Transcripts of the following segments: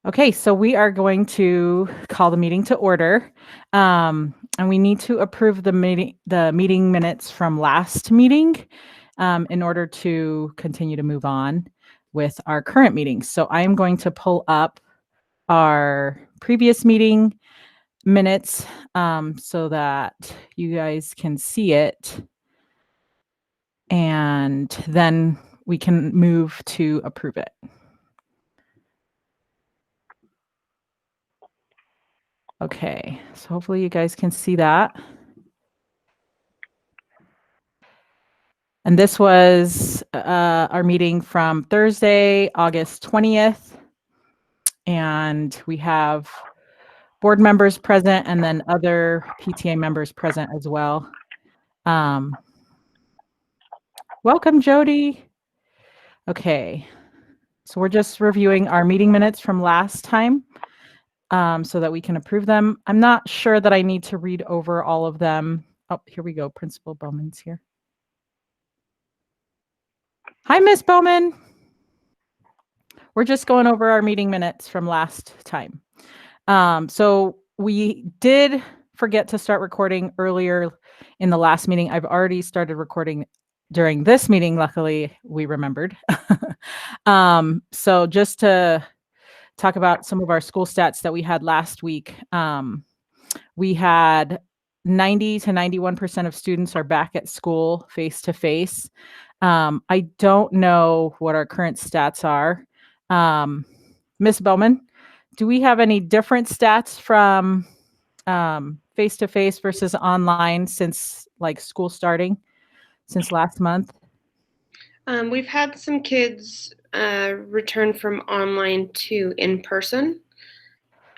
Okay, so we are going to call the meeting to order, and we need to approve the meeting minutes from last meeting in order to continue to move on with our current meetings. So I am going to pull up our previous meeting minutes so that you guys can see it, and then we can move to approve it. Okay, so hopefully you guys can see that. And this was our meeting from Thursday, August 20th. And we have board members present and then other PTA members present as well. Welcome, Jody. Okay, so we're just reviewing our meeting minutes from last time so that we can approve them. I'm not sure that I need to read over all of them. Oh, here we go. Principal Bowman's here. Hi, Miss Bowman. We're just going over our meeting minutes from last time. So we did forget to start recording earlier in the last meeting. I've already started recording during this meeting. Luckily, we remembered. So just to talk about some of our school stats that we had last week, we had 90 to 91% of students are back at school face-to-face. I don't know what our current stats are. Miss Bowman, do we have any different stats from face-to-face versus online since like school starting since last month? We've had some kids return from online to in-person.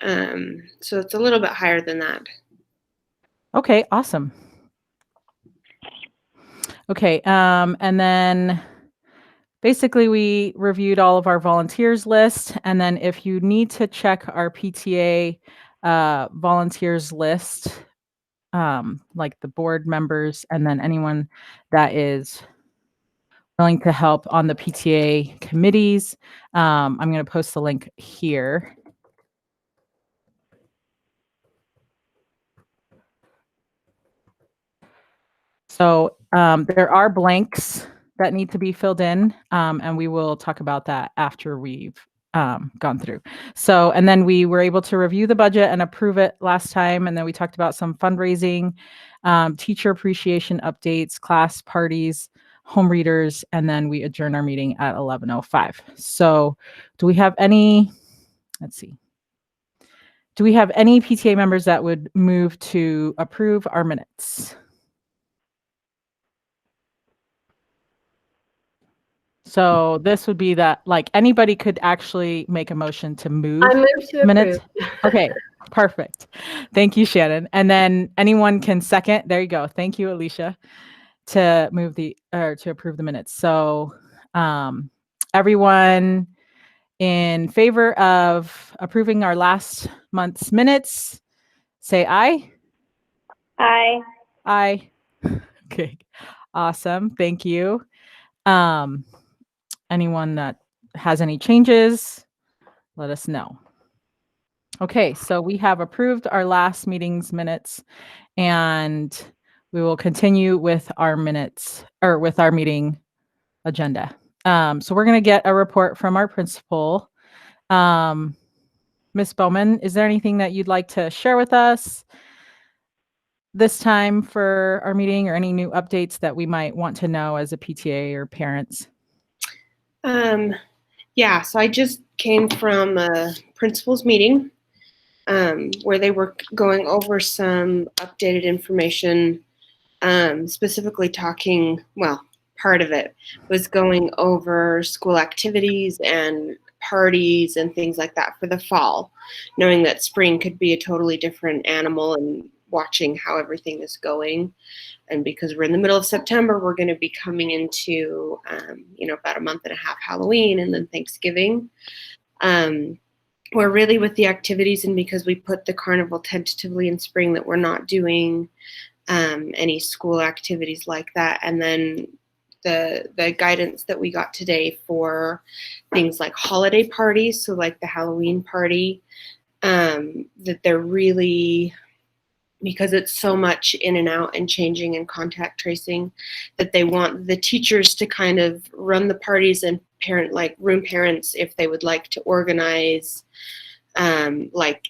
So it's a little bit higher than that. Okay, awesome. Okay, and then basically we reviewed all of our volunteers list, and then if you need to check our PTA volunteers list, like the board members and then anyone that is willing to help on the PTA committees, I'm going to post the link here. So there are blanks that need to be filled in, and we will talk about that after we've gone through. So, and then we were able to review the budget and approve it last time. And then we talked about some fundraising, teacher appreciation updates, class parties, home readers, and then we adjourn our meeting at 11:05. So do we have any, let's see. Do we have any PTA members that would move to approve our minutes? So this would be that, like, anybody could actually make a motion to move. I move to minutes. approve. Okay, perfect. Thank you, Shannon. And then anyone can second. There you go. Thank you, Alicia, to move to approve the minutes. So everyone in favor of approving our last month's minutes, say aye. Aye. Aye. Okay, awesome. Thank you. Anyone that has any changes, let us know. Okay, so we have approved our last meeting's minutes, and we will continue with our minutes, or with our meeting agenda. So we're going to get a report from our principal. Ms. Bowman, is there anything that you'd like to share with us this time for our meeting, or any new updates that we might want to know as a PTA or parents? Yeah, so I just came from a principal's meeting where they were going over some updated information, specifically talking, well, part of it was going over school activities and parties and things like that for the fall, knowing that spring could be a totally different animal, and watching how everything is going. And because we're in the middle of September, we're going to be coming into, about a month and a half Halloween and then Thanksgiving. We're really with the activities, and because we put the carnival tentatively in spring, that we're not doing any school activities like that. And then the guidance that we got today for things like holiday parties, so like the Halloween party, that they're really, because it's so much in and out and changing and contact tracing, that they want the teachers to kind of run the parties, and room parents, if they would like to organize, like,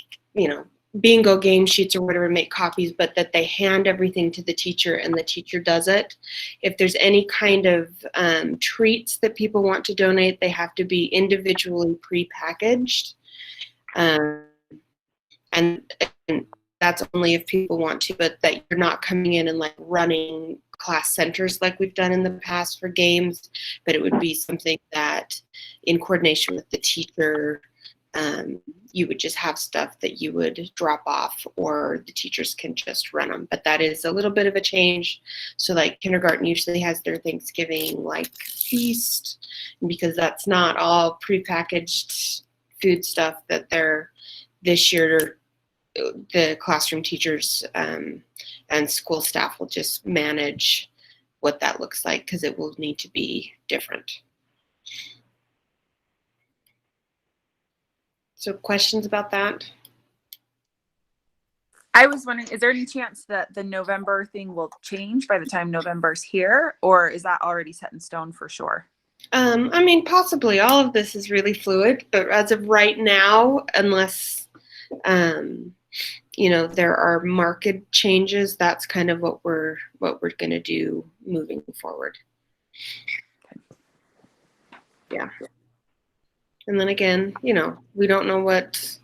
bingo game sheets or whatever, make copies, but that they hand everything to the teacher and the teacher does it. If there's any kind of treats that people want to donate, they have to be individually pre-packaged. And that's only if people want to, but that you're not coming in and like running class centers like we've done in the past for games, but it would be something that in coordination with the teacher, you would just have stuff that you would drop off, or the teachers can just run them. But that is a little bit of a change. So like kindergarten usually has their Thanksgiving like feast, because that's not all prepackaged food stuff that they're, this year the classroom teachers and school staff will just manage what that looks like, because it will need to be different. So questions about that? I was wondering, is there any chance that the November thing will change by the time November's here, or is that already set in stone for sure? I mean, possibly. All of this is really fluid, but as of right now, unless there are market changes, that's kind of what we're going to do moving forward. Yeah. And then again, we don't know what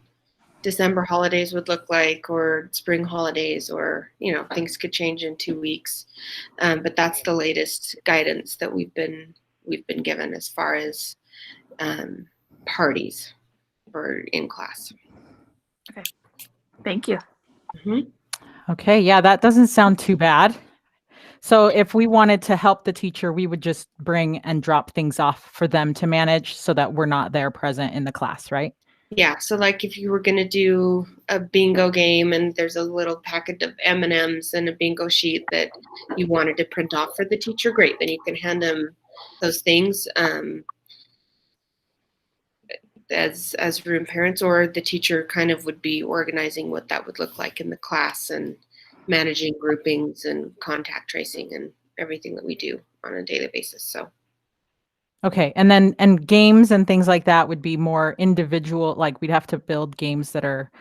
December holidays would look like, or spring holidays, or things could change in 2 weeks. But that's the latest guidance that we've been given as far as parties for in class. Okay, thank you. Mm-hmm. Okay, yeah, that doesn't sound too bad. So if we wanted to help the teacher, we would just bring and drop things off for them to manage, so that we're not there present in the class, right? Yeah, so like if you were going to do a bingo game and there's a little packet of M&Ms and a bingo sheet that you wanted to print off for the teacher, great, then you can hand them those things as room parents, or the teacher kind of would be organizing what that would look like in the class and managing groupings and contact tracing and everything that we do on a daily basis. So Okay, and games and things like that would be more individual, like we'd have to build games that are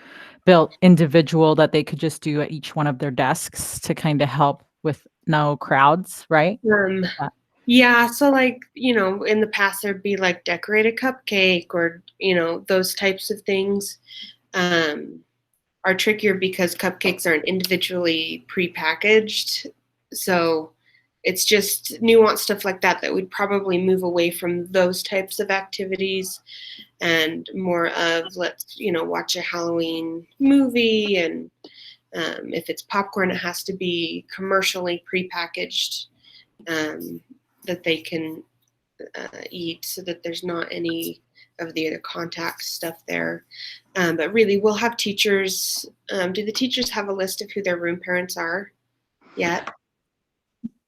built individual that they could just do at each one of their desks to kind of help with no crowds, right? Yeah, so like, in the past there'd be like decorate a cupcake, or, those types of things are trickier because cupcakes aren't individually prepackaged. So it's just nuanced stuff like that that would probably move away from those types of activities, and more of let's, watch a Halloween movie, and if it's popcorn, it has to be commercially prepackaged, that they can eat, so that there's not any of the other contact stuff there. But really, we'll have teachers. Do the teachers have a list of who their room parents are yet?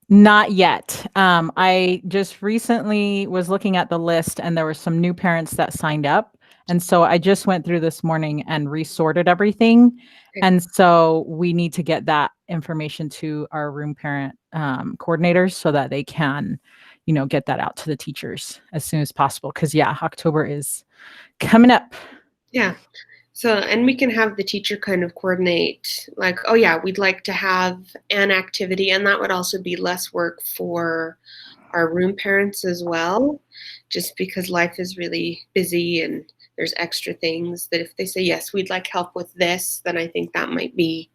Not yet. I just recently was looking at the list, and there were some new parents that signed up. And so I just went through this morning and resorted everything. Okay. And so we need to get that information to our room parent coordinators, so that they can, get that out to the teachers as soon as possible. Because yeah, October is coming up. Yeah. So, and we can have the teacher kind of coordinate, like, oh yeah, we'd like to have an activity, and that would also be less work for our room parents as well, just because life is really busy and there's extra things that if they say, yes, we'd like help with this, then I think that might be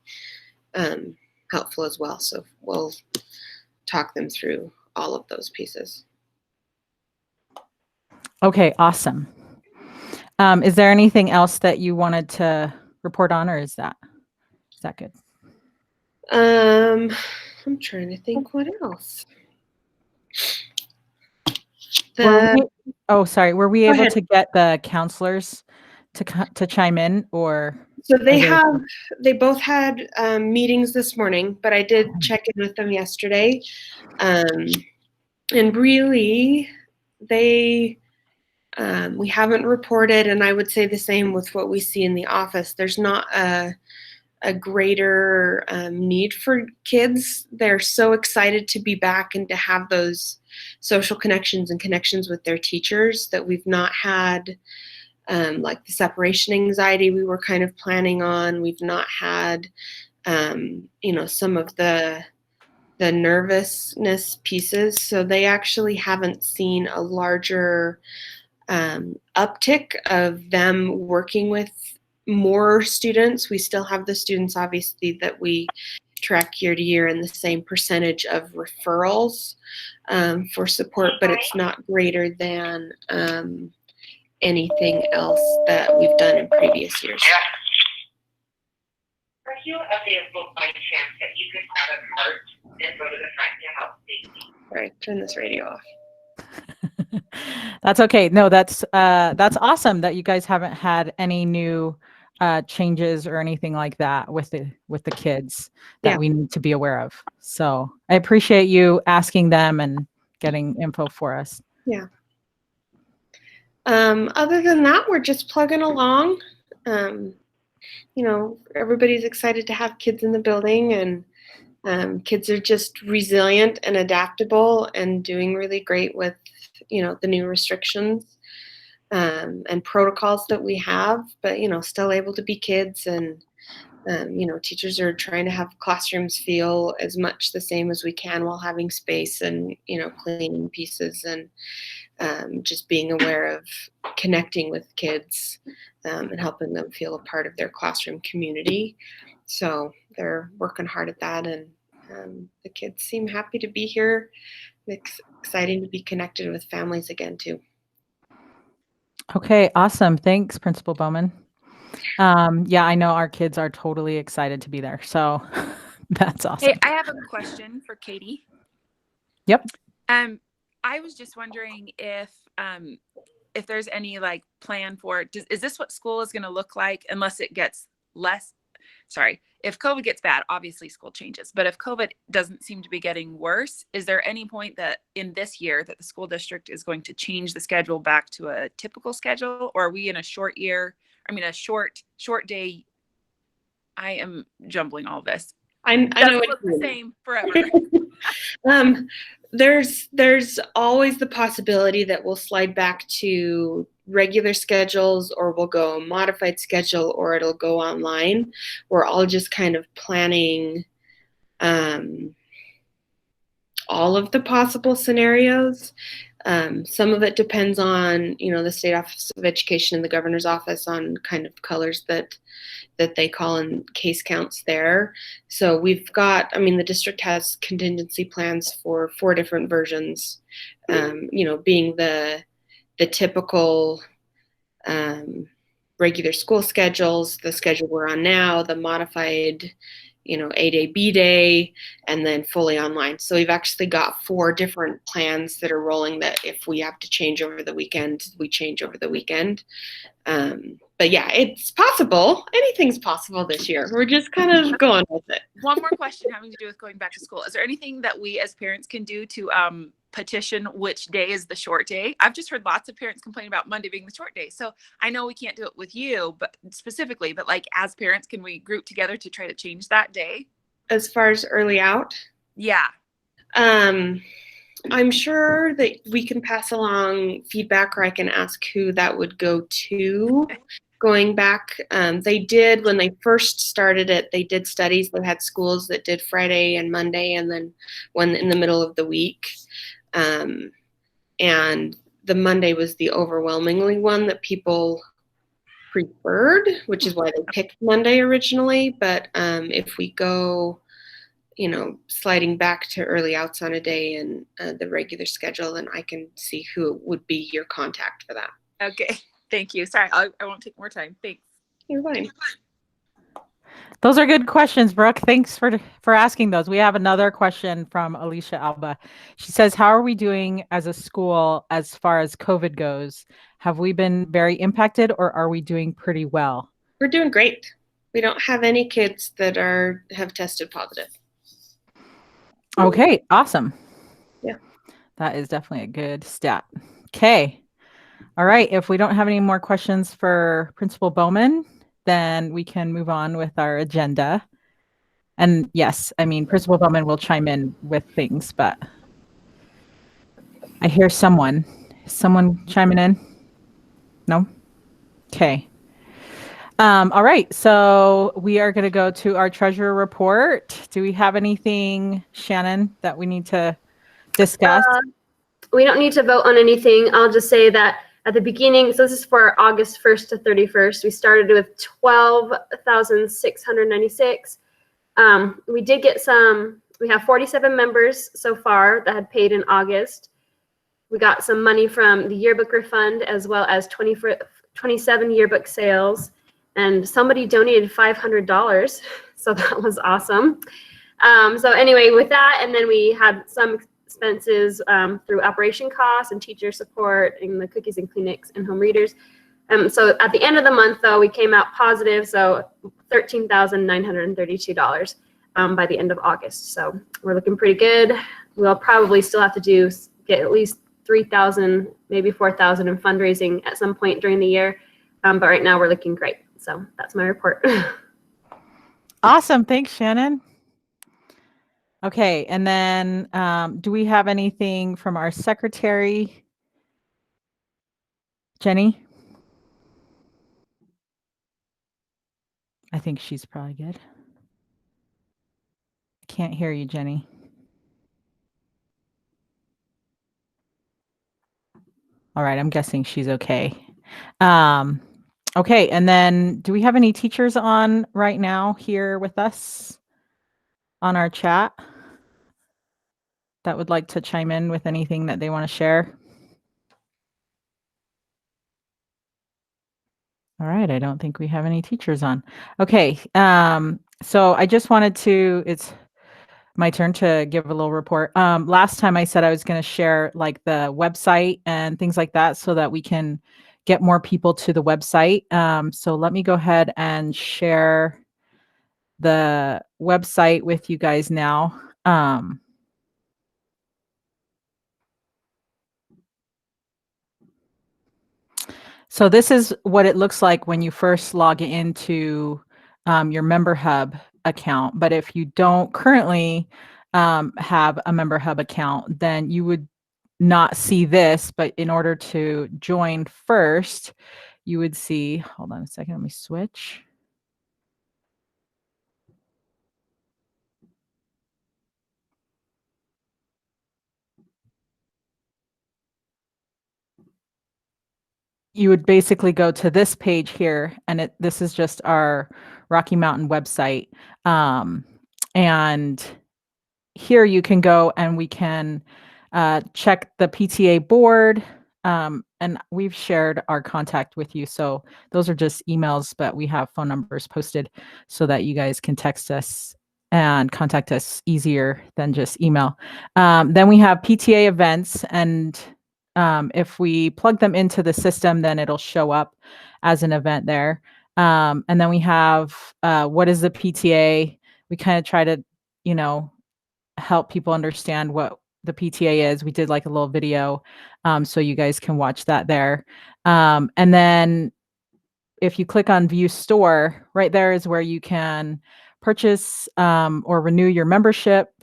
helpful as well. So we'll talk them through all of those pieces. Okay, awesome. Is there anything else that you wanted to report on, or is that good? I'm trying to think what else. Were we Go able ahead. to get the counselors to chime in, or? So they both had meetings this morning, but I did check in with them yesterday. And really, we haven't reported, and I would say the same with what we see in the office. There's not a greater need for kids. They're so excited to be back and to have those social connections and connections with their teachers that we've not had like the separation anxiety we were kind of planning on. We've not had, some of the nervousness pieces. So they actually haven't seen a larger uptick of them working with more students. We still have the students, obviously, that we track year to year and the same percentage of referrals for support, but it's not greater than anything else that we've done in previous years. Are you available by chance that you could have a cart and go to the front to help safety? All right, turn this radio off. That's okay. No, that's awesome that you guys haven't had any new changes or anything like that with the kids that Yeah. we need to be aware of. So I appreciate you asking them and getting info for us. Yeah. Other than that, we're just plugging along. Everybody's excited to have kids in the building, and kids are just resilient and adaptable and doing really great with, the new restrictions and protocols that we have, but, still able to be kids. And, teachers are trying to have classrooms feel as much the same as we can while having space and, cleaning pieces and just being aware of connecting with kids and helping them feel a part of their classroom community. So they're working hard at that, and the kids seem happy to be here. It's exciting to be connected with families again, too. Okay, awesome. Thanks, Principal Bowman. Yeah, I know our kids are totally excited to be there. So that's awesome. Hey, I have a question for Katie. Yep. I was just wondering if there's any like plan for it. Is this what school is going to look like unless it gets less? Sorry, if COVID gets bad, obviously school changes. But if COVID doesn't seem to be getting worse, is there any point that in this year that the school district is going to change the schedule back to a typical schedule, or are we in a short year? I mean, a short day. I am jumbling all this. I know it's the same forever. There's always the possibility that we'll slide back to regular schedules, or we'll go modified schedule, or it'll go online. We're all just kind of planning all of the possible scenarios. Some of it depends on, the State Office of Education and the governor's office on kind of colors that they call in case counts there. So we've got, the district has contingency plans for 4 different versions, being the typical regular school schedules, the schedule we're on now, the modified, A-Day, B-Day, and then fully online. So we've actually got 4 different plans that are rolling that if we have to change over the weekend, we change over the weekend. But yeah, it's possible. Anything's possible this year. We're just kind of going with it. One more question having to do with going back to school. Is there anything that we as parents can do to petition which day is the short day? I've just heard lots of parents complain about Monday being the short day. So I know we can't do it with you, but specifically, but like as parents, can we group together to try to change that day? As far as early out? Yeah. I'm sure that we can pass along feedback, or I can ask who that would go to. Going back, they did, when they first started it, they did studies. They had schools that did Friday and Monday, and then one in the middle of the week. And the Monday was the overwhelmingly one that people preferred, which is why they picked Monday originally. But if we go, sliding back to early outs on a day and the regular schedule, then I can see who would be your contact for that. Okay. Thank you. Sorry, I won't take more time. Thanks. You're fine. Those are good questions, Brooke. Thanks for asking those. We have another question from Alicia Alba. She says, how are we doing as a school as far as COVID goes? Have we been very impacted, or are we doing pretty well? We're doing great. We don't have any kids that have tested positive. Okay, awesome. Yeah. That is definitely a good stat. Okay. All right. If we don't have any more questions for Principal Bowman, then we can move on with our agenda. And yes, I mean, Principal Bowman will chime in with things, but I hear someone. Is someone chiming in? No? Okay. All right. So we are going to go to our treasurer report. Do we have anything, Shannon, that we need to discuss? We don't need to vote on anything. I'll just say that at the beginning, so this is for August 1st to 31st, we started with 12,696. We did get we have 47 members so far that had paid in August. We got some money from the yearbook refund as well as 27 yearbook sales. And somebody donated $500. So that was awesome. So anyway, with that, and then we had some expenses through operation costs and teacher support and the cookies and Kleenex and home readers. So at the end of the month, though, we came out positive, so $13,932 by the end of August. So we're looking pretty good. We'll probably still have to get at least 3,000, maybe 4,000 in fundraising at some point during the year. But right now we're looking great. So that's my report. Awesome. Thanks, Shannon. Okay. And then do we have anything from our secretary? Jenny? I think she's probably good. I can't hear you, Jenny. All right. I'm guessing she's okay. Okay. And then do we have any teachers on right now here with us on our chat that would like to chime in with anything that they want to share? All right. I don't think we have any teachers on. Okay. So I just wanted to, it's my turn to give a little report. Last time I said I was going to share like the website and things like that so that we can get more people to the website. So let me go ahead and share the website with you guys now. So this is what it looks like when you first log into your Member Hub account. But if you don't currently have a Member Hub account, then you would not see this. But in order to join first, you would see, hold on a second, let me switch. You would basically go to this page here, and this is just our Rocky Mountain website. And here you can go and we can check the PTA board. And we've shared our contact with you. So those are just emails, but we have phone numbers posted so that you guys can text us and contact us easier than just email. Then we have PTA events, and if we plug them into the system, then it'll show up as an event there. And then we have what is the PTA? We kind of try to, help people understand what the PTA is. We did like a little video, so you guys can watch that there. And then if you click on View Store, right there is where you can purchase or renew your membership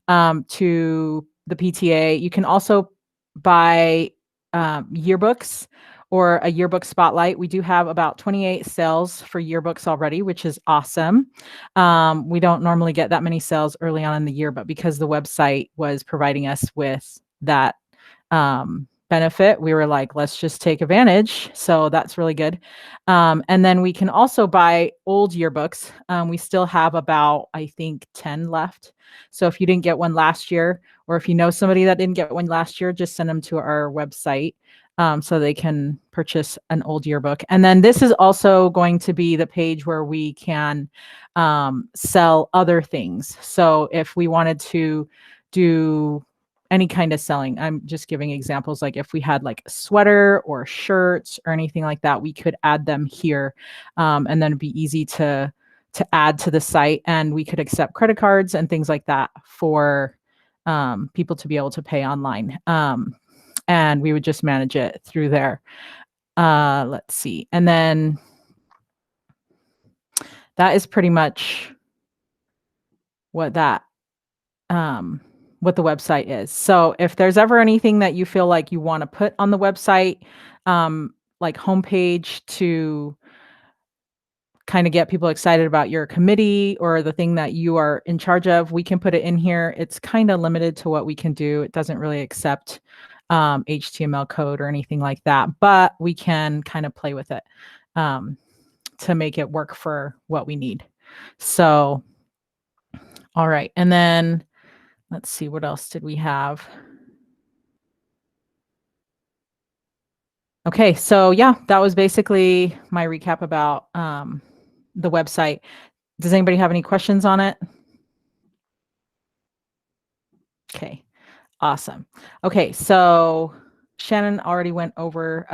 to the PTA. You can also buy yearbooks or a yearbook spotlight. We do have about 28 sales for yearbooks already, which is awesome. We don't normally get that many sales early on in the year, but because the website was providing us with that benefit, we were like, let's just take advantage. So that's really good. And then we can also buy old yearbooks. We still have about, I think, 10 left. So if you didn't get one last year, or if you know somebody that didn't get one last year, just send them to our website so they can purchase an old yearbook. And then this is also going to be the page where we can sell other things. So if we wanted to do any kind of selling, I'm just giving examples, like if we had like a sweater or shirts or anything like that, we could add them here. And then it'd be easy to add to the site, and we could accept credit cards and things like that for people to be able to pay online. And we would just manage it through there. Let's see. And then that is pretty much what that what the website is. So if there's ever anything that you feel like you want to put on the website, like homepage to kind of get people excited about your committee or the thing that you are in charge of, we can put it in here. It's kind of limited to what we can do. It doesn't really accept HTML code or anything like that, but we can kind of play with it to make it work for what we need. So, all right. And then let's see, what else did we have? Okay, so yeah, that was basically my recap about the website. Does anybody have any questions on it? Okay, awesome. Okay, so Shannon already went over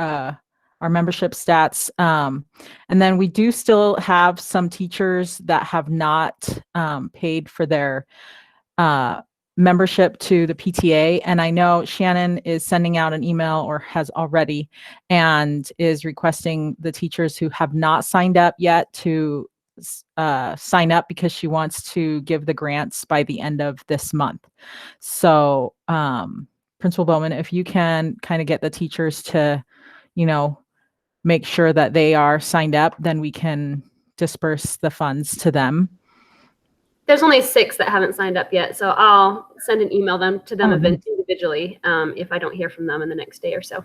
our membership stats. And then we do still have some teachers that have not paid for their membership to the PTA. And I know Shannon is sending out an email, or has already, and is requesting the teachers who have not signed up yet to sign up, because she wants to give the grants by the end of this month. So Principal Bowman, if you can kind of get the teachers to, make sure that they are signed up, then we can disperse the funds to them. There's only 6 that haven't signed up yet, so I'll send an email to them Mhm. individually if I don't hear from them in the next day or so.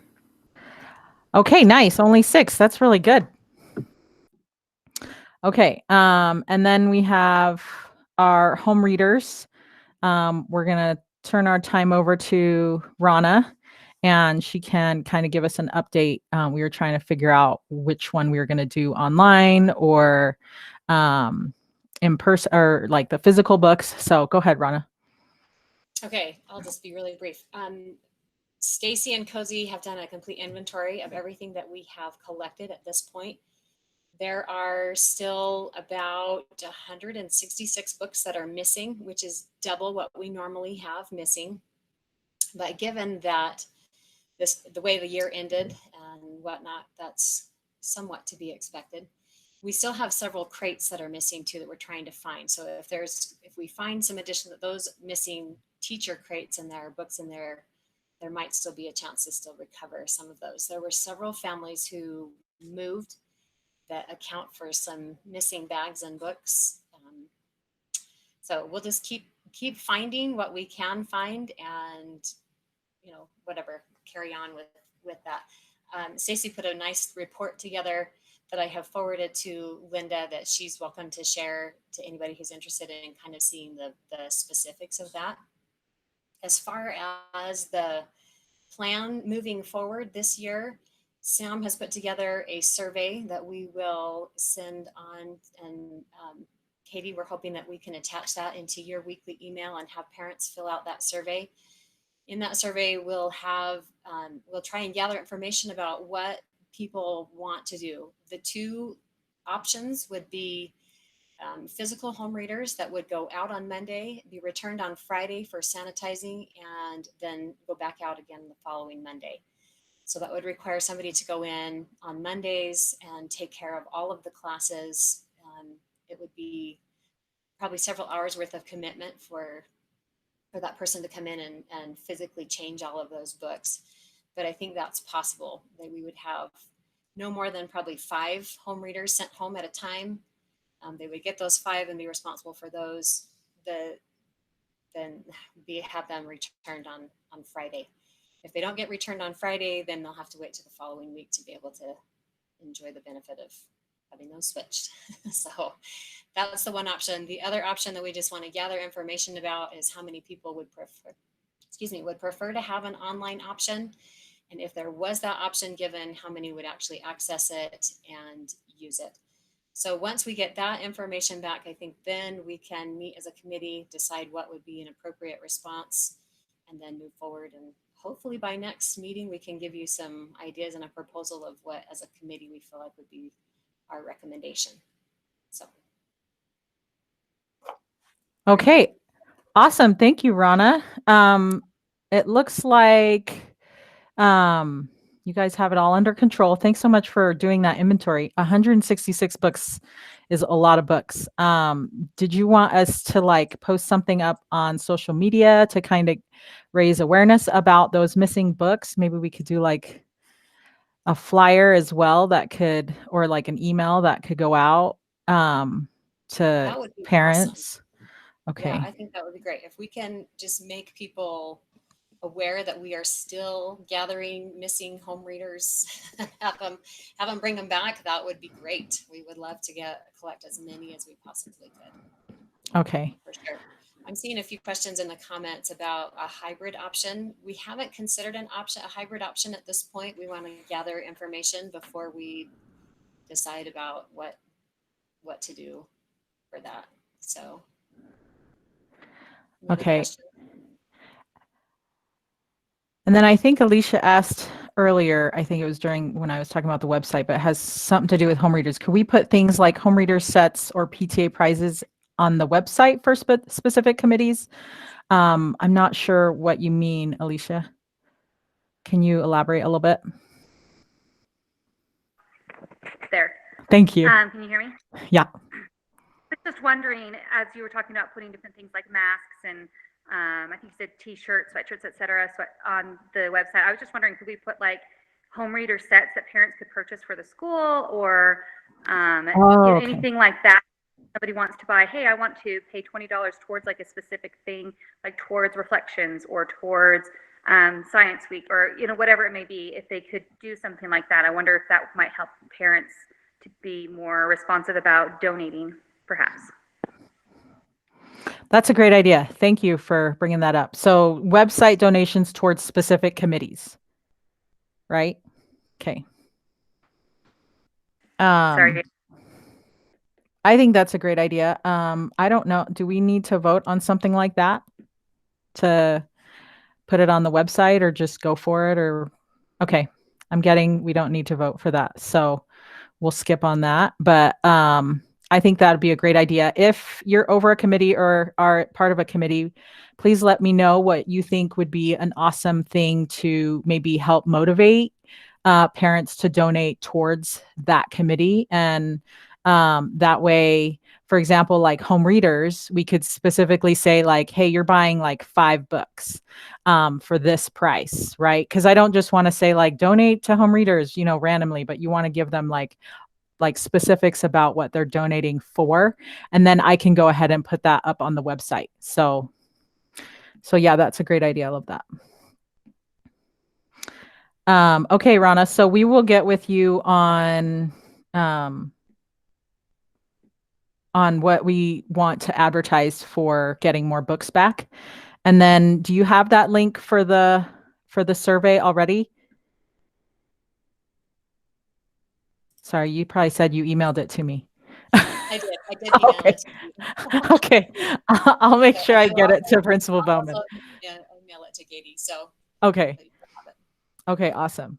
Okay, nice. Only 6. That's really good. Okay, and then we have our home readers. We're going to turn our time over to Rana, and she can kind of give us an update. We were trying to figure out which one we were going to do online or in person, or like the physical books. So go ahead, Rana. Okay, I'll just be really brief. Stacy and Cozy have done a complete inventory of everything that we have collected at this point. There are still about 166 books that are missing, which is double what we normally have missing. But given that the way the year ended and whatnot, that's somewhat to be expected. We still have several crates that are missing too that we're trying to find. So if we find some addition of those missing teacher crates in there, books in there, there might still be a chance to still recover some of those. There were several families who moved that account for some missing bags and books. So we'll just keep finding what we can find, and whatever, carry on with that. Stacy put a nice report together that I have forwarded to Linda that she's welcome to share to anybody who's interested in kind of seeing the specifics of that. As far as the plan moving forward this year, Sam has put together a survey that we will send on, and Katie, we're hoping that we can attach that into your weekly email and have parents fill out that survey. In that survey, we'll try and gather information about what people want to do. The 2 options would be physical home readers that would go out on Monday, be returned on Friday for sanitizing, and then go back out again the following Monday. So that would require somebody to go in on Mondays and take care of all of the classes. It would be probably several hours worth of commitment for that person to come in and physically change all of those books. But I think that's possible, that we would have no more than probably 5 home readers sent home at a time. They would get those 5 and be responsible for those, then have them returned on Friday. If they don't get returned on Friday, then they'll have to wait to the following week to be able to enjoy the benefit of having those switched. So that's the one option. The other option that we just want to gather information about is how many people would prefer to have an online option. And if there was that option given, how many would actually access it and use it. So once we get that information back, I think then we can meet as a committee, decide what would be an appropriate response, and then move forward. And hopefully by next meeting, we can give you some ideas and a proposal of what as a committee we feel like would be our recommendation. So. Okay, Awesome. Thank you, Rana. It looks like you guys have it all under control. Thanks so much for doing that inventory. 166 books is a lot of books. Did you want us to like post something up on social media to kind of raise awareness about those missing books? Maybe we could do like a flyer as well that could, or like an email that could go out to That would be parents. Okay. Yeah, I think that would be great. If we can just make people aware that we are still gathering missing home readers, have them bring them back, that would be great. We would love to collect as many as we possibly could. Okay. For sure. I'm seeing a few questions in the comments about a hybrid option. We haven't considered a hybrid option at this point. We want to gather information before we decide about what to do for that. So. Okay. And then I think Alicia asked earlier, I think it was during when I was talking about the website, but it has something to do with home readers. Could we put things like home reader sets or PTA prizes on the website for specific committees? I'm not sure what you mean, Alicia. Can you elaborate a little bit? There. Thank you. Can you hear me? Yeah. I was just wondering, as you were talking about putting different things like masks and I think you said T-shirts, sweatshirts, etc., on the website. I was just wondering, could we put like home reader sets that parents could purchase for the school, or okay. anything like that? Somebody wants to buy, hey, I want to pay $20 towards like a specific thing, like towards reflections or towards Science Week, or whatever it may be. If they could do something like that, I wonder if that might help parents to be more responsive about donating, perhaps. That's a great idea. Thank you for bringing that up. So website donations towards specific committees, right? Okay. Sorry. I think that's a great idea. I don't know. Do we need to vote on something like that to put it on the website, or just go for it? Or okay, we don't need to vote for that. So we'll skip on that. But I think that'd be a great idea. If you're over a committee or are part of a committee, please let me know what you think would be an awesome thing to maybe help motivate parents to donate towards that committee. And that way, for example, like home readers, we could specifically say like, hey, you're buying like 5 books for this price, right? Because I don't just want to say like donate to home readers, randomly, but you want to give them like specifics about what they're donating for, and then I can go ahead and put that up on the website. So yeah, that's a great idea. I love that. Okay, Rana, so we will get with you on what we want to advertise for getting more books back. And then do you have that link for the survey already? Sorry, you probably said you emailed it to me. I did email Okay. it to you. Okay. I'll make sure I get it to Principal Bowman. Yeah, I'll email it to Katie. So okay. Okay, awesome.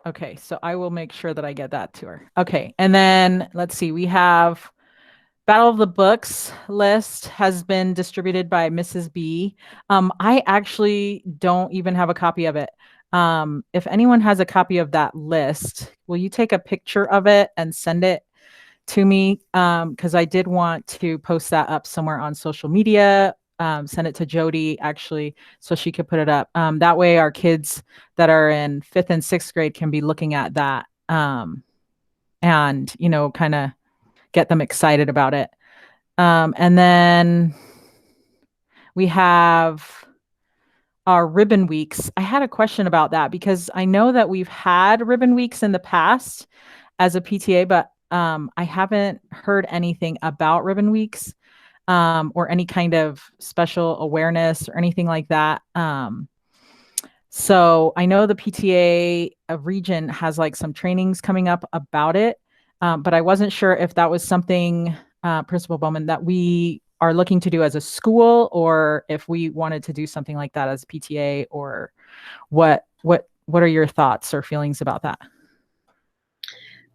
Okay, so I will make sure that I get that to her. Okay, and then let's see, we have Battle of the Books list has been distributed by Mrs. B. I actually don't even have a copy of it. If anyone has a copy of that list, will you take a picture of it and send it to me? Because I did want to post that up somewhere on social media. Send it to Jody actually, so she could put it up. That way our kids that are in 5th and 6th grade can be looking at that and, kind of get them excited about it. And then we have our ribbon weeks. I had a question about that because I know that we've had ribbon weeks in the past as a PTA, but I haven't heard anything about ribbon weeks or any kind of special awareness or anything like that. So I know the PTA region has like some trainings coming up about it, but I wasn't sure if that was something, Principal Bowman, that we are looking to do as a school, or if we wanted to do something like that as PTA, or what are your thoughts or feelings about that?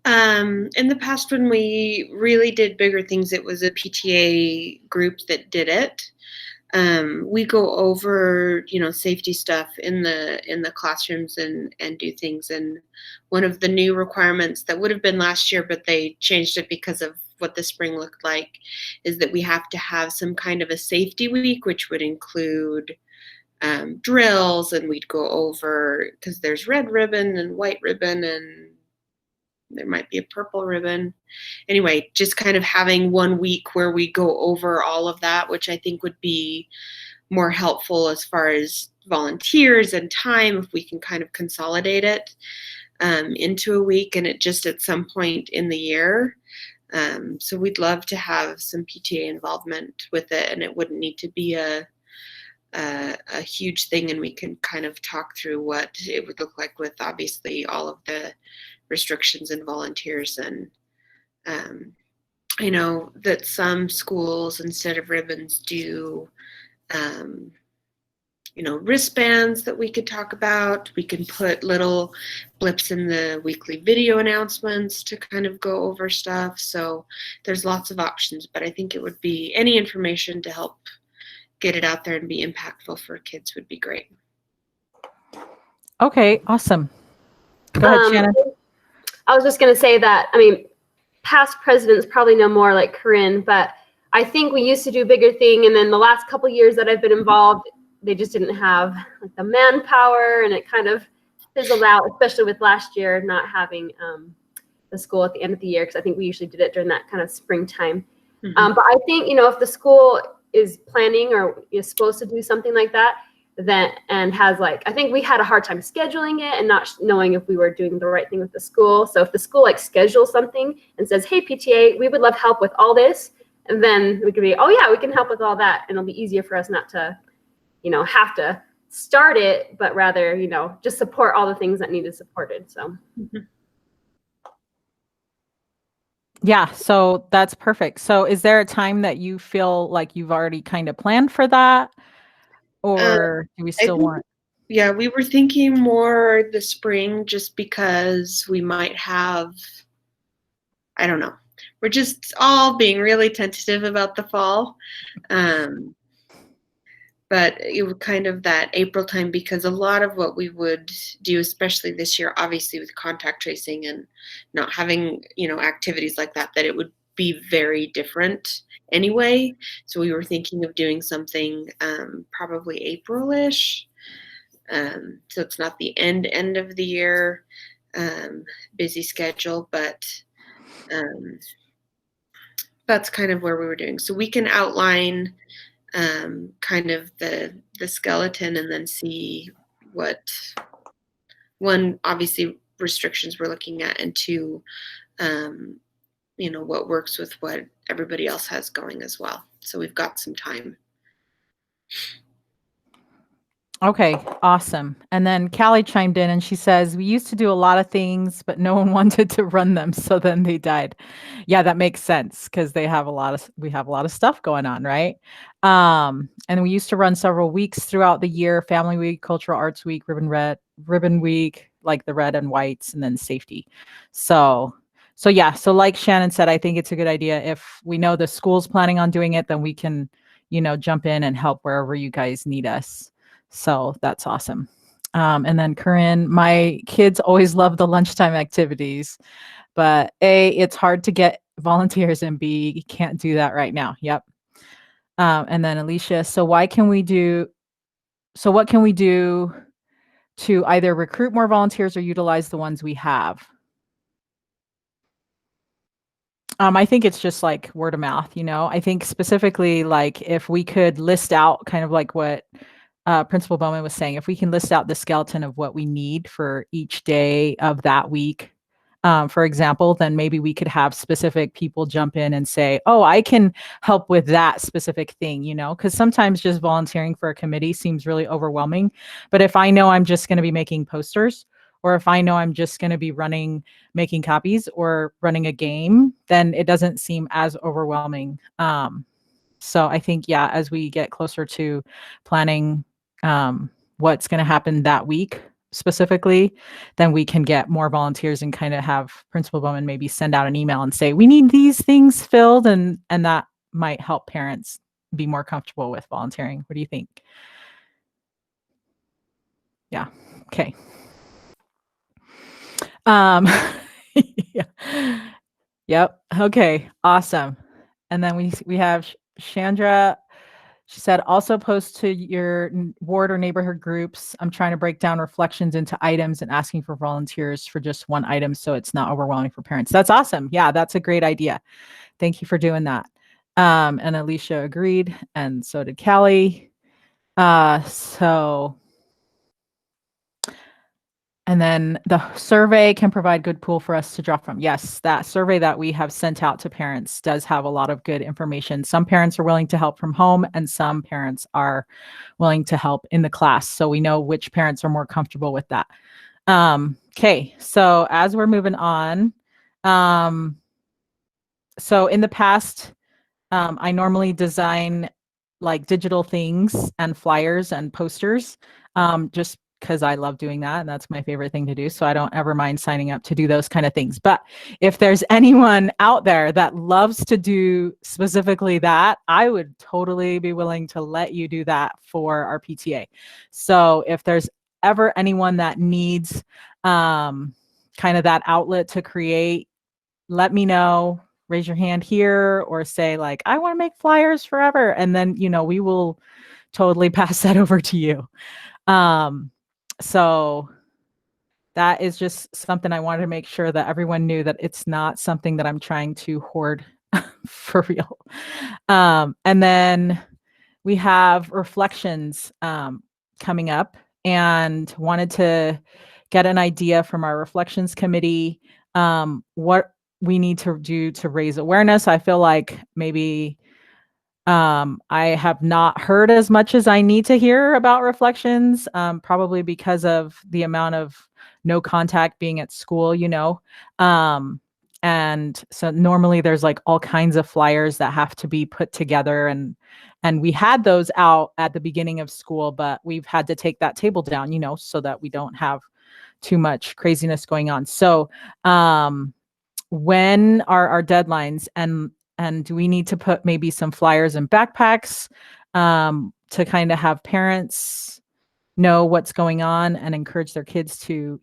In the past, when we really did bigger things, it was a PTA group that did it. We go over, safety stuff in the classrooms and do things. And one of the new requirements that would have been last year, but they changed it because of what the spring looked like, is that we have to have some kind of a safety week, which would include drills, and we'd go over, because there's red ribbon and white ribbon, and there might be a purple ribbon. Anyway, just kind of having 1 week where we go over all of that, which I think would be more helpful as far as volunteers and time, if we can kind of consolidate it into a week, and it just at some point in the year. So we'd love to have some PTA involvement with it, and it wouldn't need to be a huge thing, and we can kind of talk through what it would look like with obviously all of the restrictions and volunteers. And I know that some schools, instead of ribbons, do wristbands that we could talk about. We can put little blips in the weekly video announcements to kind of go over stuff. So there's lots of options, but I think it would be any information to help get it out there and be impactful for kids would be great. Okay, awesome. Go ahead, Shannon. I was just going to say that, past presidents probably know more, like Corinne, but I think we used to do a bigger thing. And then the last couple years that I've been involved, they just didn't have like the manpower, and it kind of fizzled out, especially with last year not having the school at the end of the year, because I think we usually did it during that kind of springtime. Mm-hmm. But I think, if the school is planning or is supposed to do something like that, and has I think we had a hard time scheduling it and not knowing if we were doing the right thing with the school. So if the school schedules something and says, hey, PTA, we would love help with all this, and then we could be, oh yeah, we can help with all that. And it'll be easier for us not to, have to start it, but rather, just support all the things that needed supported. So. Mm-hmm. Yeah, so that's perfect. So is there a time that you feel like you've already kind of planned for that? Or do we still want? Yeah, we were thinking more the spring, just because we might have, I don't know. We're just all being really tentative about the fall. But it was kind of that April time, because a lot of what we would do, especially this year, obviously with contact tracing and not having, activities like that it would be very different anyway. So we were thinking of doing something probably April-ish. So it's not the end of the year busy schedule, but that's kind of where we were doing. So we can outline kind of the skeleton, and then see what, one, obviously restrictions we're looking at, and two, what works with what everybody else has going as well. So we've got some time. Okay, awesome. And then Callie chimed in and she says, we used to do a lot of things, but no one wanted to run them. So then they died. Yeah, that makes sense, because we have a lot of stuff going on, right? And we used to run several weeks throughout the year: Family Week, Cultural Arts Week, Ribbon Week, like the red and whites, and then safety. So yeah, so like Shannon said, I think it's a good idea. If we know the school's planning on doing it, then we can, jump in and help wherever you guys need us. So that's awesome. And then Corinne, my kids always love the lunchtime activities, but A, it's hard to get volunteers, and B, you can't do that right now. Yep. And then Alicia, so what can we do to either recruit more volunteers or utilize the ones we have? I think it's just like word of mouth, I think specifically, like if we could list out kind of like what Principal Bowman was saying, if we can list out the skeleton of what we need for each day of that week, for example, then maybe we could have specific people jump in and say, oh, I can help with that specific thing, because sometimes just volunteering for a committee seems really overwhelming. But if I know I'm just going to be making posters, or if I know I'm just going to be making copies or running a game, then it doesn't seem as overwhelming. So I think, as we get closer to planning what's going to happen that week, specifically, then we can get more volunteers and kind of have Principal Bowman maybe send out an email and say, we need these things filled, and that might help parents be more comfortable with volunteering. What do you think? Yeah. Okay. Yeah. Yep. Okay. Awesome. And then we have Chandra. She said, also post to your ward or neighborhood groups. I'm trying to break down reflections into items and asking for volunteers for just one item so it's not overwhelming for parents. That's awesome. Yeah, that's a great idea. Thank you for doing that. And Alicia agreed, and so did Callie. And then the survey can provide good pool for us to draw from. Yes, that survey that we have sent out to parents does have a lot of good information. Some parents are willing to help from home, and some parents are willing to help in the class. So we know which parents are more comfortable with that. Okay, so as we're moving on, so in the past, I normally design like digital things and flyers and posters, just because I love doing that. And that's my favorite thing to do. So I don't ever mind signing up to do those kind of things. But if there's anyone out there that loves to do specifically that, I would totally be willing to let you do that for our PTA. So if there's ever anyone that needs kind of that outlet to create, let me know. Raise your hand here or say like, I want to make flyers forever. And then, we will totally pass that over to you. So that is just something I wanted to make sure that everyone knew, that it's not something that I'm trying to hoard for real. And then we have reflections coming up, and wanted to get an idea from our reflections committee, what we need to do to raise awareness. I feel like maybe I have not heard as much as I need to hear about reflections, probably because of the amount of no contact being at school, and so normally there's like all kinds of flyers that have to be put together, and we had those out at the beginning of school, but we've had to take that table down, so that we don't have too much craziness going on. So when are our deadlines, and do we need to put maybe some flyers in backpacks to kind of have parents know what's going on and encourage their kids to,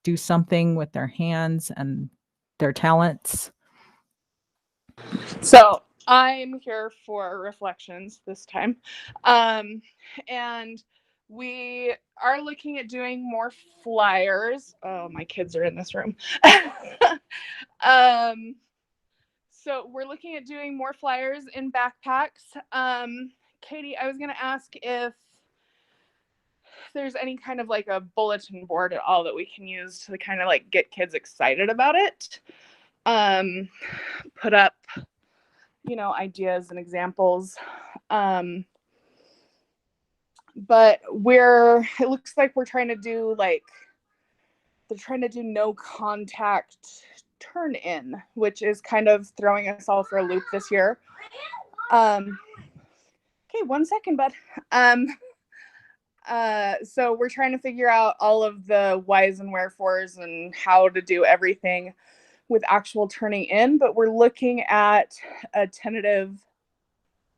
do something with their hands and their talents? So I'm here for reflections this time. And we are looking at doing more flyers. Oh, my kids are in this room. So we're looking at doing more flyers in backpacks. Katie, I was going to ask if there's any kind of like a bulletin board at all that we can use to kind of like get kids excited about it. Put up, ideas and examples. But it looks like they're trying to do no contact turn in, which is kind of throwing us all for a loop this year. Okay, 1 second, bud. So we're trying to figure out all of the whys and wherefores and how to do everything with actual turning in, but we're looking at a tentative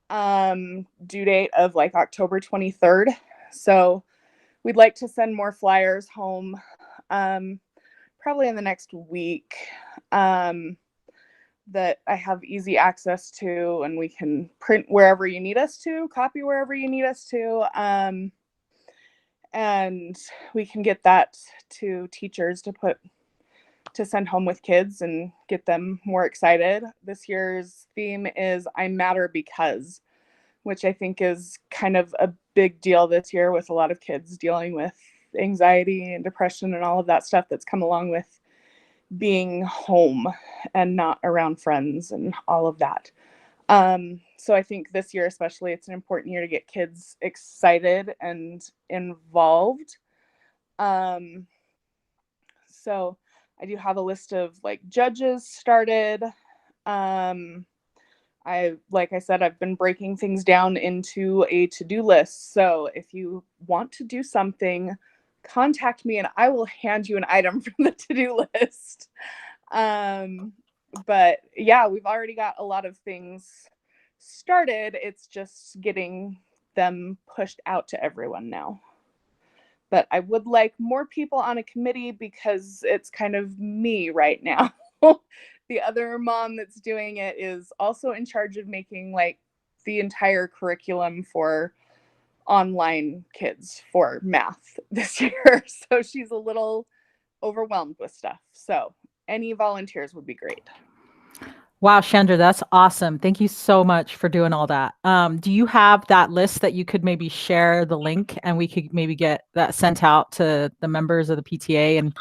due date of like October 23rd. So we'd like to send more flyers home probably in the next week that I have easy access to, and we can print wherever you need us to, copy wherever you need us to, and we can get that to teachers to send home with kids and get them more excited. This year's theme is I Matter Because, which I think is kind of a big deal this year with a lot of kids dealing with anxiety and depression and all of that stuff that's come along with being home and not around friends and all of that. So I think this year especially, it's an important year to get kids excited and involved. So I do have a list of like judges started. Like I said, I've been breaking things down into a to-do list. So if you want to do something contact me and I will hand you an item from the to-do list. But yeah, we've already got a lot of things started. It's just getting them pushed out to everyone now. But I would like more people on a committee because it's kind of me right now. The other mom that's doing it is also in charge of making like the entire curriculum for online kids for math this year. So she's a little overwhelmed with stuff. So any volunteers would be great. Wow, Chandra, that's awesome. Thank you so much for doing all that. Do you have that list that you could maybe share the link and we could maybe get that sent out to the members of the PTA and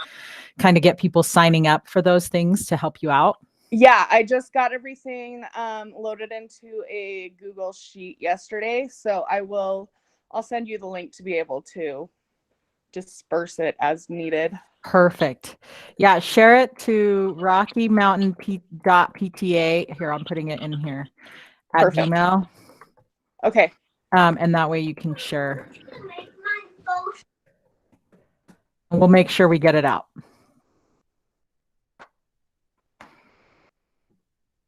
kind of get people signing up for those things to help you out? Yeah, I just got everything loaded into a Google Sheet yesterday. So I'll send you the link to be able to disperse it as needed. Perfect. Yeah, share it to Rocky Mountain PTA. Here, I'm putting it in here at Perfect. Gmail. Okay. And that way you can share. We'll make sure we get it out.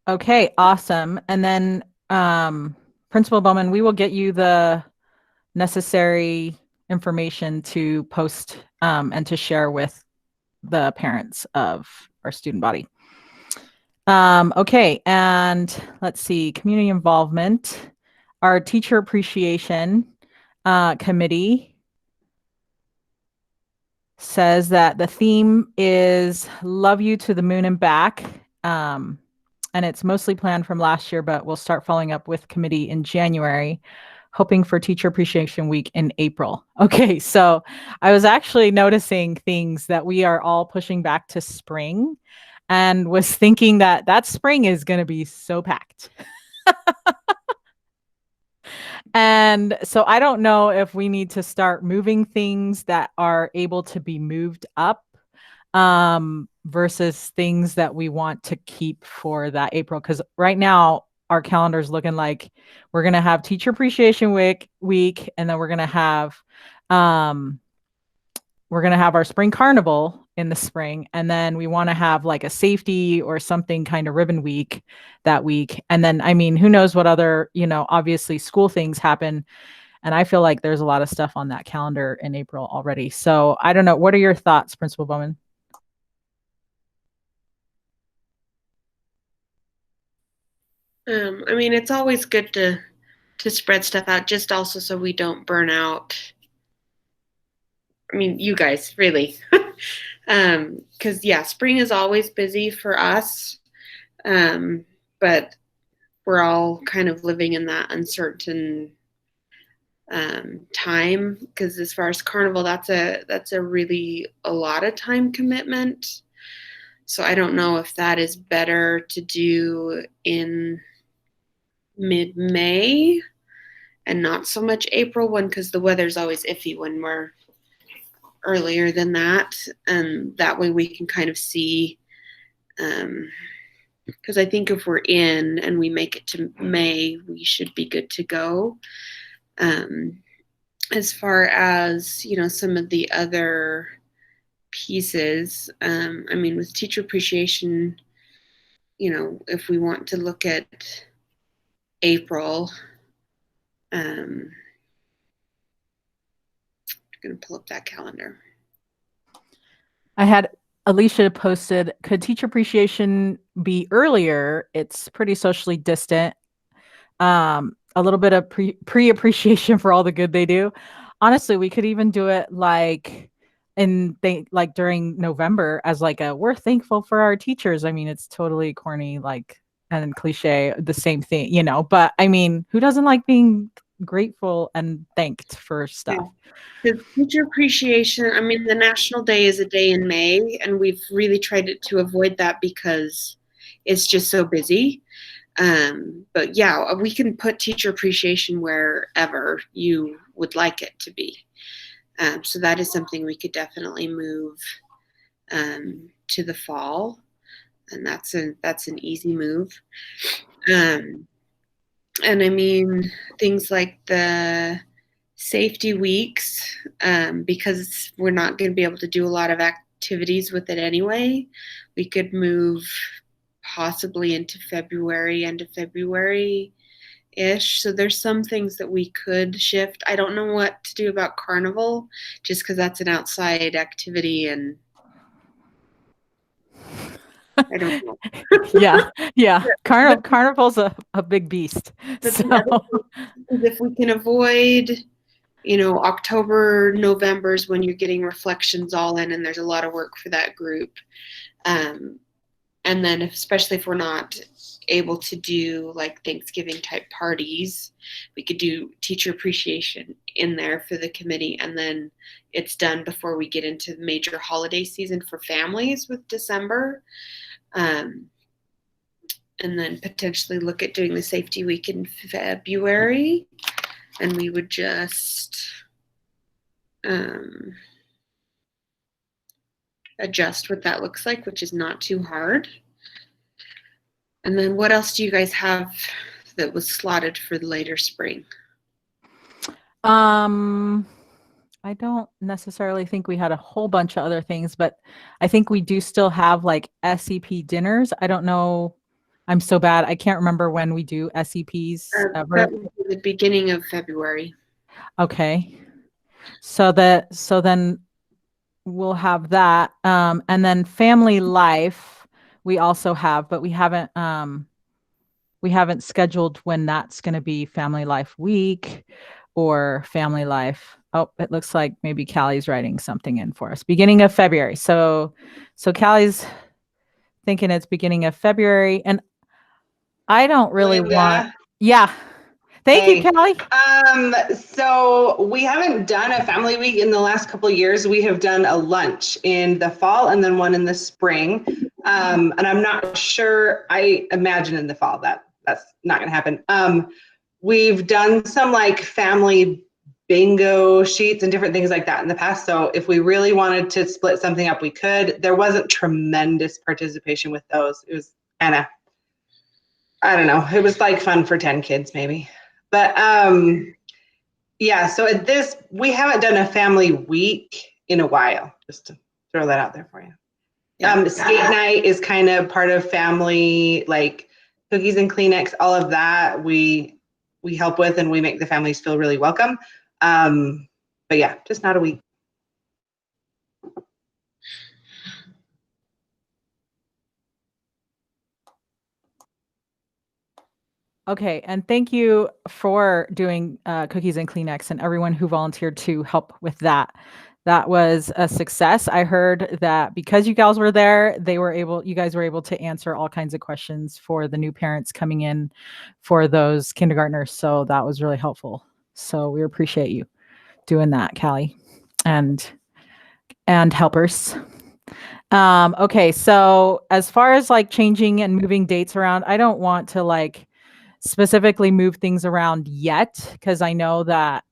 Okay, awesome. And then Principal Bowman, we will get you the necessary information to post and to share with the parents of our student body. Okay, and let's see, community involvement. Our teacher appreciation committee says that the theme is Love You to the Moon and Back. And it's mostly planned from last year, but we'll start following up with committee in January, hoping for Teacher Appreciation Week in April. Okay, so I was actually noticing things that we are all pushing back to spring and was thinking that that spring is going to be so packed. And so I don't know if we need to start moving things that are able to be moved up versus things that we want to keep for that April. Because right now our calendar is looking like we're going to have Teacher Appreciation Week, and then we're going to have our spring carnival in the spring, and then we want to have like a safety or something kind of ribbon week that week. And then, I mean, who knows what other, obviously school things happen. And I feel like there's a lot of stuff on that calendar in April already. So I don't know. What are your thoughts, Principal Bowman? I mean, it's always good to spread stuff out, just also so we don't burn out. I mean, you guys, really. Because yeah, spring is always busy for us, but we're all kind of living in that uncertain time. Because as far as carnival, that's a really a lot of time commitment. So I don't know if that is better to do in mid-May and not so much April one, because the weather's always iffy when we're earlier than that, and that way we can kind of see, because I think if we're in and we make it to May, we should be good to go. As far as some of the other pieces, I mean, with teacher appreciation, if we want to look at April, I'm going to pull up that calendar. I had Alicia posted, could teacher appreciation be earlier? It's pretty socially distant. A little bit of pre-appreciation for all the good they do. Honestly, we could even do it like during November as like we're thankful for our teachers. I mean, it's totally corny, and cliche, the same thing, but I mean, who doesn't like being grateful and thanked for stuff? The teacher appreciation, I mean, the National Day is a day in May, and we've really tried to avoid that because it's just so busy. But yeah, we can put teacher appreciation wherever you would like it to be. So that is something we could definitely move to the fall, and that's an easy move. And I mean, things like the safety weeks, because we're not going to be able to do a lot of activities with it anyway. We could move possibly into February, end of February ish. So there's some things that we could shift. I don't know what to do about carnival, just because that's an outside activity, and I don't know. Yeah. Carnival's a big beast. But So the other thing is if we can avoid, October, November's when you're getting reflections all in, and there's a lot of work for that group. And then especially if we're not able to do like Thanksgiving type parties, we could do teacher appreciation in there for the committee, and then it's done before we get into the major holiday season for families with December. And then potentially look at doing the safety week in February, and we would just adjust what that looks like, which is not too hard. And then what else do you guys have that was slotted for the later spring? I don't necessarily think we had a whole bunch of other things, but I think we do still have like SEP dinners. I don't know. I'm so bad. I can't remember when we do SEPs ever. That was the beginning of February. Okay. So then we'll have that. And then family life we also have, but we haven't scheduled when that's going to be family life week or family life. Oh, it looks like maybe Callie's writing something in for us. Beginning of February. So Callie's thinking it's beginning of February, and I don't really want. Yeah. Thank you, Callie. So we haven't done a family week in the last couple of years. We have done a lunch in the fall and then one in the spring. And I'm not sure, I imagine in the fall that's not going to happen. We've done some like family bingo sheets and different things like that in the past. So if we really wanted to split something up, we could. There wasn't tremendous participation with those. It was Anna. I don't know. It was like fun for 10 kids maybe. But yeah, so at this, we haven't done a family week in a while, just to throw that out there for you. Skate night is kind of part of family, like cookies and Kleenex, all of that we help with, and we make the families feel really welcome. But yeah, just not a week. Okay, and thank you for doing cookies and Kleenex and everyone who volunteered to help with that. That was a success. I heard that because you guys were there, you guys were able to answer all kinds of questions for the new parents coming in for those kindergartners. So that was really helpful. So we appreciate you doing that, Callie, and helpers. Okay, so as far as like changing and moving dates around, I don't want to like specifically move things around yet, because I know that,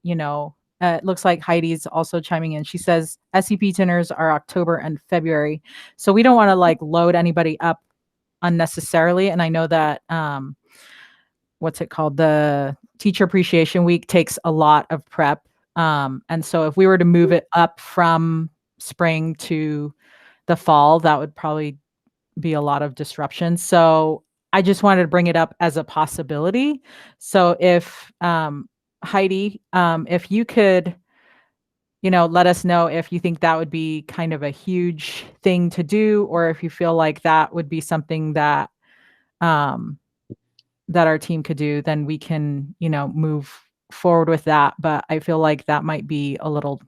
it looks like Heidi's also chiming in. She says SEP dinners are October and February. So we don't want to like load anybody up unnecessarily. And I know that, what's it called? The Teacher Appreciation Week takes a lot of prep. And so if we were to move it up from spring to the fall, that would probably be a lot of disruption. So I just wanted to bring it up as a possibility. So if Heidi, if you could, let us know if you think that would be kind of a huge thing to do, or if you feel like that would be something that that our team could do, then we can, move forward with that. But I feel like that might be a little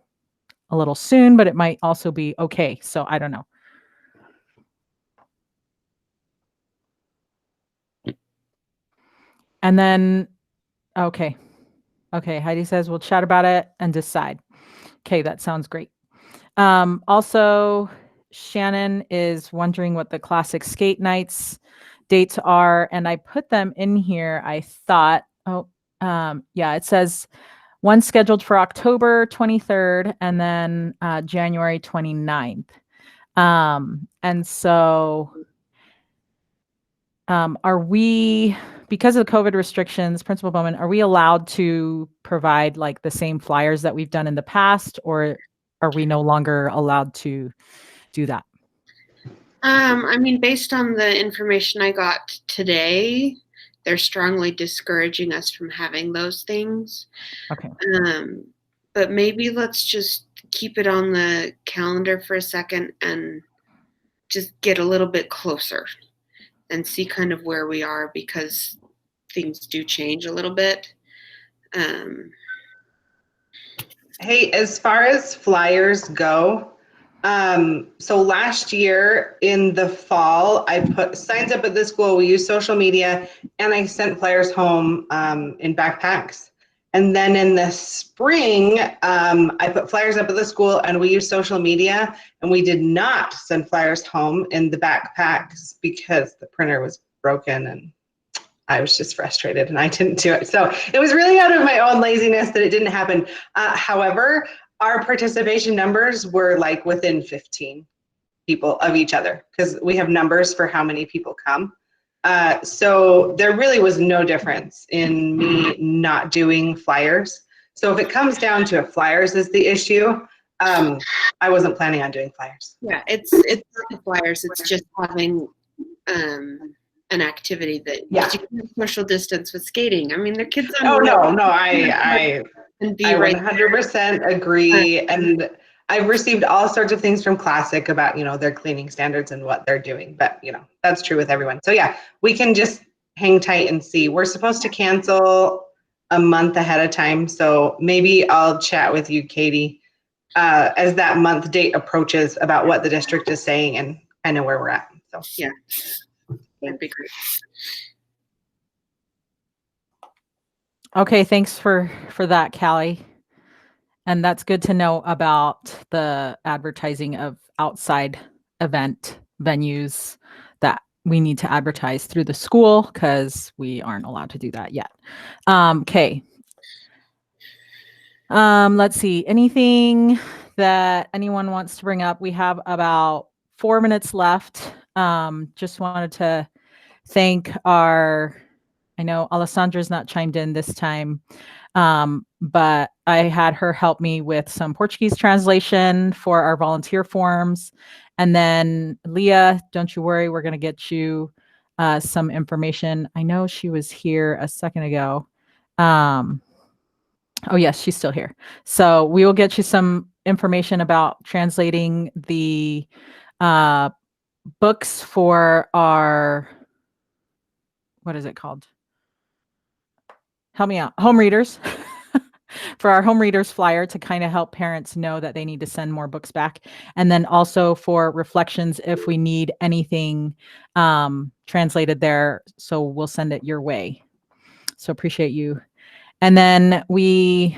soon, but it might also be okay. So I don't know. And then, okay. Heidi says we'll chat about it and decide. Okay, that sounds great. Also, Shannon is wondering what the classic skate nights dates are, and I put them in here. I thought, yeah, it says one scheduled for October 23rd and then January 29th. And so, are we because of the COVID restrictions, Principal Bowman, are we allowed to provide like the same flyers that we've done in the past, or are we no longer allowed to do that? I mean, based on the information I got today, they're strongly discouraging us from having those things. Okay. But maybe let's just keep it on the calendar for a second and just get a little bit closer and see kind of where we are, because things do change a little bit. Hey, as far as flyers go, so last year in the fall, I put signs up at the school. We used social media, and I sent flyers home in backpacks. And then in the spring, I put flyers up at the school, and we used social media, and we did not send flyers home in the backpacks because the printer was broken, and I was just frustrated and I didn't do it. So it was really out of my own laziness that it didn't happen. However, our participation numbers were like within 15 people of each other, because we have numbers for how many people come. So there really was no difference in me not doing flyers. So if it comes down to flyers is the issue, I wasn't planning on doing flyers. Yeah, it's not the flyers. It's just having an activity that Yeah. you can social distance with skating. I mean, they're kids on Oh the road. no, I And be I right 100% agree. And I've received all sorts of things from Classic about, their cleaning standards and what they're doing. But, that's true with everyone. So yeah, we can just hang tight and see. We're supposed to cancel a month ahead of time. So maybe I'll chat with you, Katie, as that month date approaches about what the district is saying and kind of where we're at. So yeah, that'd be great. Okay, thanks for that, Callie. And that's good to know about the advertising of outside event venues that we need to advertise through the school, because we aren't allowed to do that yet. Okay. Let's see. Anything that anyone wants to bring up? We have about 4 minutes left. Just wanted to thank I know Alessandra's not chimed in this time, but I had her help me with some Portuguese translation for our volunteer forms. And then Leah, don't you worry, we're going to get you some information. I know she was here a second ago. Oh yes, she's still here. So we will get you some information about translating the books for our, what is it called? Help me out. Home readers. For our home readers flyer, to kind of help parents know that they need to send more books back. And then also for reflections, if we need anything translated there, so we'll send it your way. So appreciate you. And then we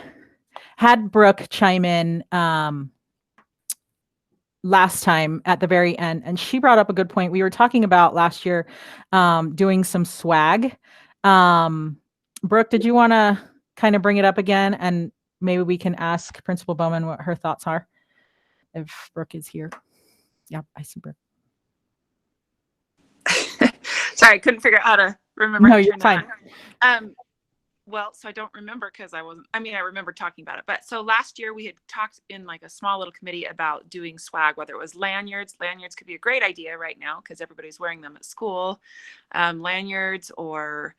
had Brooke chime in last time at the very end, and she brought up a good point. We were talking about last year doing some swag. Brooke, did you want to kind of bring it up again, and maybe we can ask Principal Bowman what her thoughts are, if Brooke is here? Yep, I see Brooke. Sorry, I couldn't figure out how to remember. No, how to you're turn fine. that on. Well, so I don't remember because I remember talking about it. But so last year we had talked in like a small little committee about doing swag, whether it was lanyards. Lanyards could be a great idea right now because everybody's wearing them at school. Lanyards, or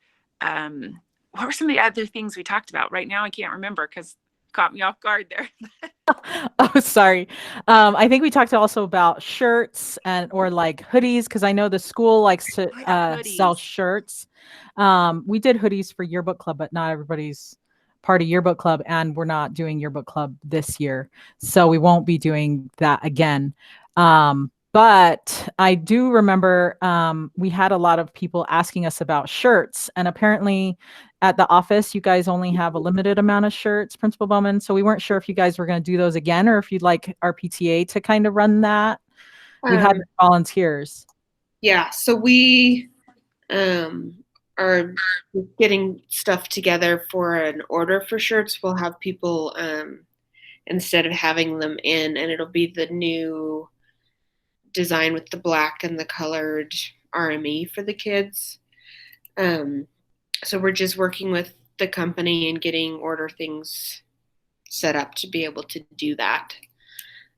what were some of the other things we talked about? Right now I can't remember because caught me off guard there. Oh, sorry. I think we talked also about shirts or like hoodies, because I know the school likes to sell shirts. We did hoodies for yearbook club, but not everybody's part of yearbook club, and we're not doing yearbook club this year, so we won't be doing that again. But I do remember we had a lot of people asking us about shirts, and apparently at the office, you guys only have a limited amount of shirts, Principal Bowman. So we weren't sure if you guys were going to do those again, or if you'd like our PTA to kind of run that. We had volunteers. Yeah, so we are getting stuff together for an order for shirts. We'll have people, instead of having them in, and it'll be the new design with the black and the colored RME for the kids. So we're just working with the company and getting order things set up to be able to do that.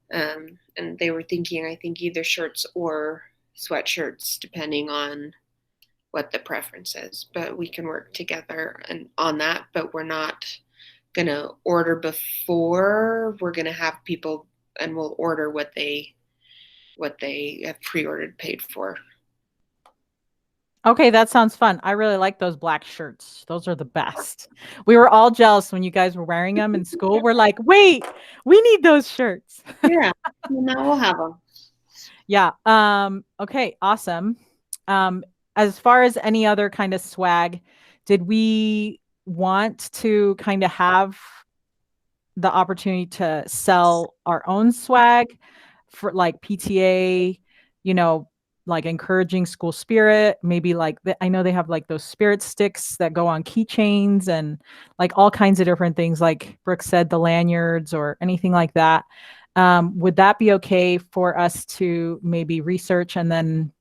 And they were thinking, I think, either shirts or sweatshirts, depending on what the preference is. But we can work together and on that. But we're not gonna order before. We're gonna have people, and we'll order what they have pre-ordered, paid for. Okay, that sounds fun. I really like those black shirts. Those are the best. We were all jealous when you guys were wearing them in school. We're like, wait, we need those shirts. Yeah, now we'll have them. Yeah. Okay, awesome. As far as any other kind of swag, did we want to kind of have the opportunity to sell our own swag for like PTA, you know, like encouraging school spirit, maybe like I know they have like those spirit sticks that go on keychains and like all kinds of different things, like Brooke said, the lanyards or anything like that. Would that be okay for us to maybe research and then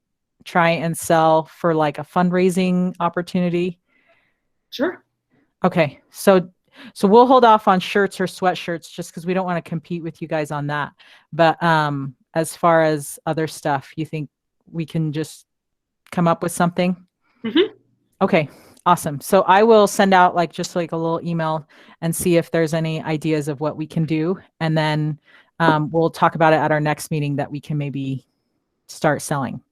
try and sell for like a fundraising opportunity? Sure. Okay, so we'll hold off on shirts or sweatshirts just because we don't want to compete with you guys on that. But as far as other stuff, you think we can just come up with something? Mhm. Okay, awesome. So I will send out like just like a little email and see if there's any ideas of what we can do, and then we'll talk about it at our next meeting that we can maybe start selling.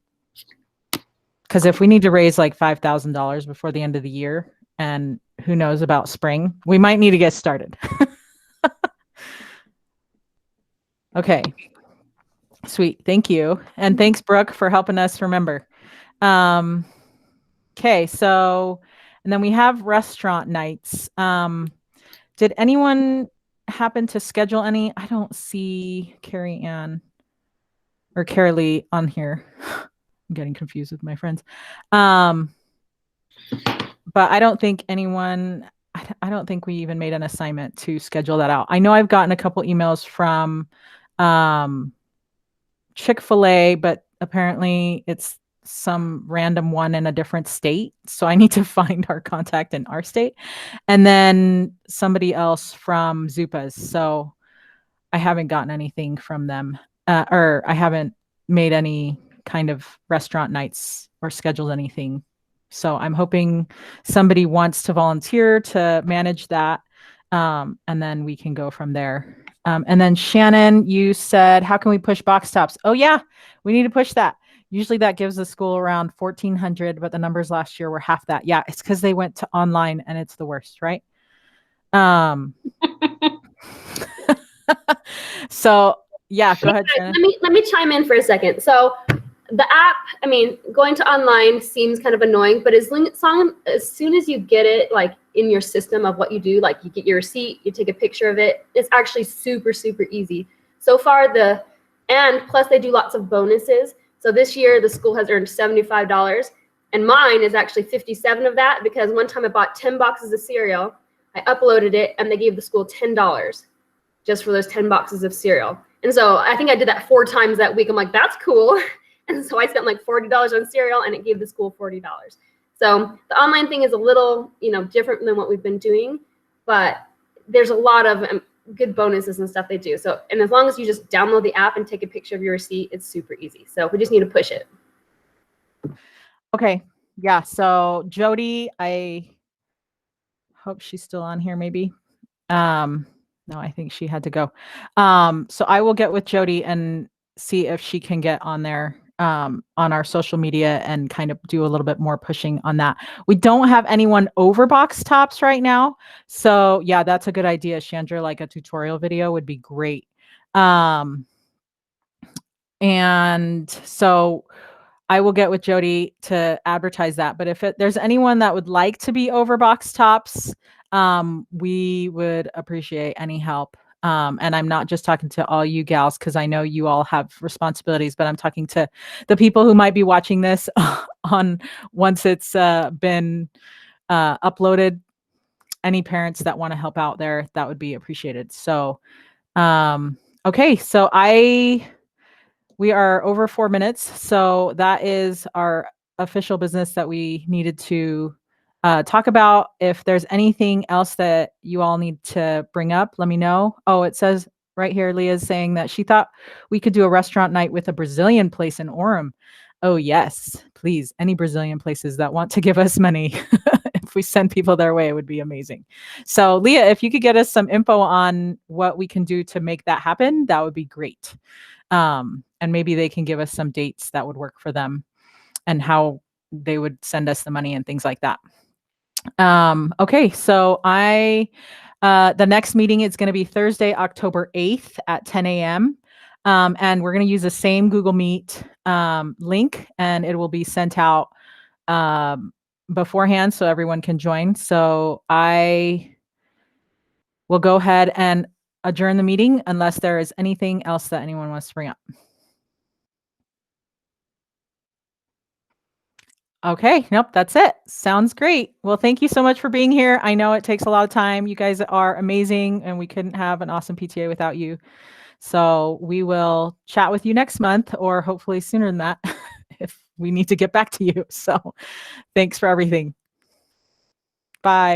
Because if we need to raise like $5,000 before the end of the year, and who knows about spring, we might need to get started. Okay. Sweet. Thank you. And thanks, Brooke, for helping us remember. Okay. So, and then we have restaurant nights. Did anyone happen to schedule any? I don't see Carrie Ann or Carrie Lee on here. I'm getting confused with my friends. But I don't think anyone, I don't think we even made an assignment to schedule that out. I know I've gotten a couple emails from Chick-fil-A, but apparently it's some random one in a different state. So I need to find our contact in our state. And then somebody else from Zupas. So I haven't gotten anything from them, or I haven't made any kind of restaurant nights or scheduled anything. So I'm hoping somebody wants to volunteer to manage that. And then we can go from there. And then Shannon, you said, how can we push box tops? Oh yeah, we need to push that. Usually that gives the school around 1,400, but the numbers last year were half that. Yeah, it's because they went to online and it's the worst, right? So yeah, go ahead, Shannon. Let me chime in for a second. So the app, I mean, going to online seems kind of annoying, but as soon as you get it like in your system of what you do, like you get your receipt, you take a picture of it, it's actually super, super easy. So far and plus they do lots of bonuses. So this year the school has earned $75 and mine is actually 57 of that because one time I bought 10 boxes of cereal, I uploaded it and they gave the school $10 just for those 10 boxes of cereal. And so I think I did that 4 times that week. I'm like, that's cool. And so I spent like $40 on cereal and it gave the school $40. So the online thing is a little, different than what we've been doing, but there's a lot of good bonuses and stuff they do. So, and as long as you just download the app and take a picture of your receipt, it's super easy. So we just need to push it. Okay. Yeah. So Jody, I hope she's still on here maybe. No, I think she had to go. So I will get with Jody and see if she can get on there on our social media and kind of do a little bit more pushing on that. We don't have anyone over box tops right now. So yeah, that's a good idea, Chandra. Like a tutorial video would be great. And so I will get with Jody to advertise that. But if there's anyone that would like to be over box tops, we would appreciate any help. And I'm not just talking to all you gals because I know you all have responsibilities, but I'm talking to the people who might be watching this on once it's been uploaded. Any parents that want to help out there, that would be appreciated. So, okay, so we are over 4 minutes. So that is our official business that we needed to talk about. If there's anything else that you all need to bring up, let me know. Oh, it says right here, Leah's saying that she thought we could do a restaurant night with a Brazilian place in Orem. Oh, yes, please. Any Brazilian places that want to give us money, if we send people their way, it would be amazing. So, Leah, if you could get us some info on what we can do to make that happen, that would be great. And maybe they can give us some dates that would work for them and how they would send us the money and things like that. Okay, so the next meeting is going to be Thursday, October 8th at 10 a.m. And we're going to use the same Google Meet link, and it will be sent out beforehand so everyone can join. So I will go ahead and adjourn the meeting unless there is anything else that anyone wants to bring up. Okay, nope, that's it. Sounds great. Well, thank you so much for being here. I know it takes a lot of time. You guys are amazing, and we couldn't have an awesome PTA without you. So we will chat with you next month, or hopefully sooner than that, if we need to get back to you. So thanks for everything. Bye.